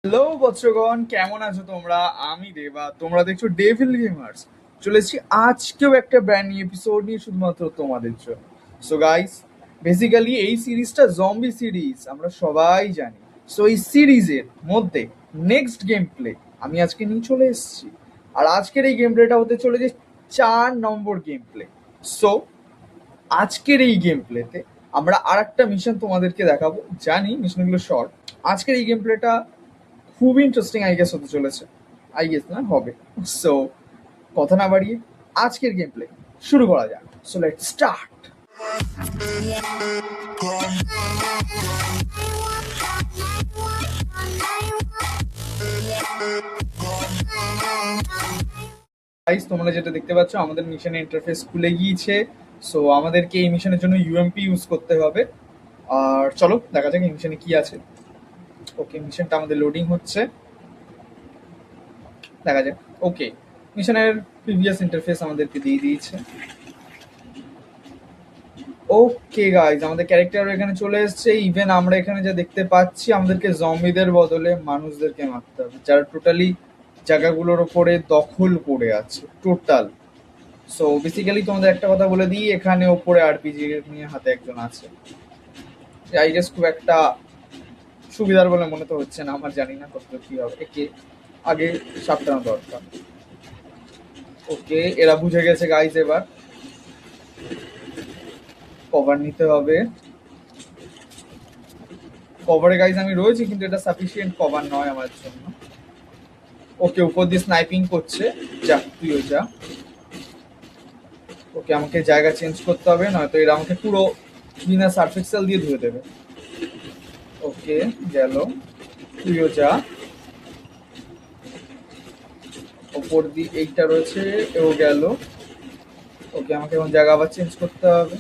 Hello বৎসগণ, কেমন আছো তোমরা? আমি দেবা, তোমরা দেখছো ডেভিল গেমার্স। চলেছি আজকেও একটা ব্র্যান্ড নিউ এপিসোড নিয়ে শুধুমাত্র তোমাদের জন্য। সো গাইস, বেসিক্যালি এই সিরিজটা জম্বি সিরিজ, আমরা সবাই জানি। সো এই সিরিজের মধ্যে নেক্সট গেম প্লে আমি আজকে নিয়ে চলে এসেছি। আর আজকের এই গেম প্লেটা হতে চলেছে 4 নম্বর গেম প্লে। সো আজকের এই গেম প্লেতে আমরা আর একটা মিশন তোমাদেরকে দেখাবো। জানি মিশনগুলো শর্ট। আজকের এই গেম প্লেটা খুবই ইন্টারেস্টিং আই গেস হতে চলেছে। আই গেস না, হবে। সো কথা না বাড়িয়ে আজকের গেম প্লে শুরু করা যাক। So let start. গাইস, তোমরা যেটা দেখতে পাচ্ছ, আমাদের মিশনের ইন্টারফেস খুলে গিয়েছে। সো আমাদেরকে এই মিশনের জন্য ইউএমপি ইউজ করতে হবে। আর চলো দেখা যাক এই মিশনে কি আছে। ওকে, মিশনটা আমাদের লোডিং হচ্ছে, দেখা যাক। ওকে, মিশনের প্রিভিয়াস ইন্টারফেস আমাদেরকে দিয়ে দিয়েছে। ওকে গাইজ, আমাদের ক্যারেক্টার এখানে চলে এসেছে। ইভেন আমরা এখানে যা দেখতে পাচ্ছি, আমাদেরকে জম্বিদের বদলে মানুষদেরকে মারতে হবে, যারা টোটালি জায়গাগুলোর ওপরে দখল করে আছে টোটাল। সো বেসিক্যালি তোমাদের একটা কথা বলে দিই, এখানে ওপরে আরপিজি নিয়ে হাতে একজন আছে। আই গেস খুব একটা সুবিধার বলে মনে তো হচ্ছে না আমার, জানি না কত কি হবে। একে আগে সাবধান দরকার। ওকে, এরা বুঝে গেছে গাইজ। এবার কভার নিতে হবে। কভারে গাইজ আমি রয়েছি, কিন্তু এটা সাফিসিয়েন্ট কভার নয় আমার জন্য। ওকে, উপর দিয়ে স্নাইপিং করছে। যা, তুইও যা। ওকে, আমাকে জায়গা চেঞ্জ করতে হবে, নয়তো এরা আমাকে পুরো বিনা সার্ফেক্সেল দিয়ে ধুয়ে দেবে। ওকে, গেল। তুইও যা। ওপর দিয়ে এইটা রয়েছে, এও গেল। ওকে, আমাকে এখন জায়গা আবার চেঞ্জ করতে হবে।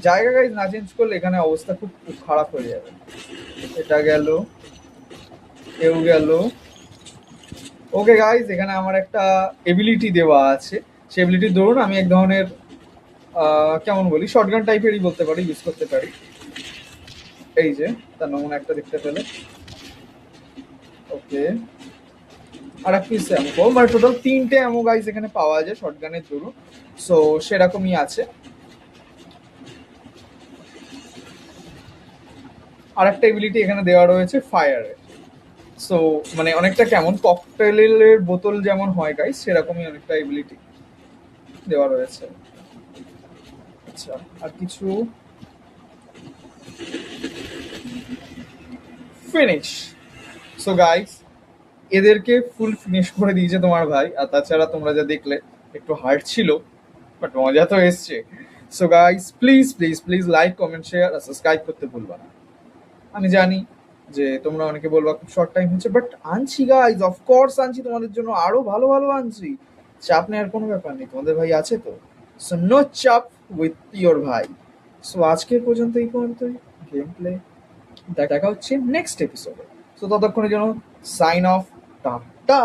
জায়গা গাইজ না চেঞ্জ করলে এখানে অবস্থা খুব খুব খারাপ হয়ে যাবে। এটা গেল, এও গেল। ওকে গাইজ, এখানে আমার একটা এবিলিটি দেওয়া আছে। সেই এবিলিটির দরুন আমি এক ধরনের কেমন বলি, শর্টগান টাইপেরই বলতে পারি, ইউজ করতে পারি। এই যে তার নমুনা একটা দেখতে পেলে। ওকে, আর এক পিস অ্যামো, মানে টোটাল 3টে অ্যামো গাইজ এখানে পাওয়া যায় শর্টগানের দরুন। সো সেরকমই আছে। আর একটা এবিলিটি এখানে দেওয়া রয়েছে ফায়ারের। সো মানে অনেকটা কেমন ককটেলের বোতল যেমন হয় গাইজ, সেরকমই অনেকটা এবিলিটি দেওয়া রয়েছে। আচ্ছা, আর কিছু ফিনিশ। সো গাইস, এদেরকে ফুল ফিনিশ করে দিয়েছে তোমার ভাই। আর তাছাড়া তোমরা যা দেখলে, একটু হার্ড ছিল, বাট মজা তো এসছে। So guys, please please please like, comment, share আর সাবস্ক্রাইব করতে ভুলবা না। আমি জানি যে তোমরা অনেকে বলবা খুব শর্ট টাইম হচ্ছে, বাট আনছি গাইস, অফকোর্স আনছি তোমাদের জন্য, আরো ভালো ভালো আনছি। চাপ নেওয়ার কোনো ব্যাপার নেই, তোমাদের ভাই আছে তো। সো নো চাপ উইথ ইয়োর ভাই। সো আজকের পর্যন্ত এই পর্যন্তই গেম প্লে। দেখা হচ্ছে নেক্সট এপিসোডে। সো ততক্ষণের জন্য সাইন অফ। টাটা।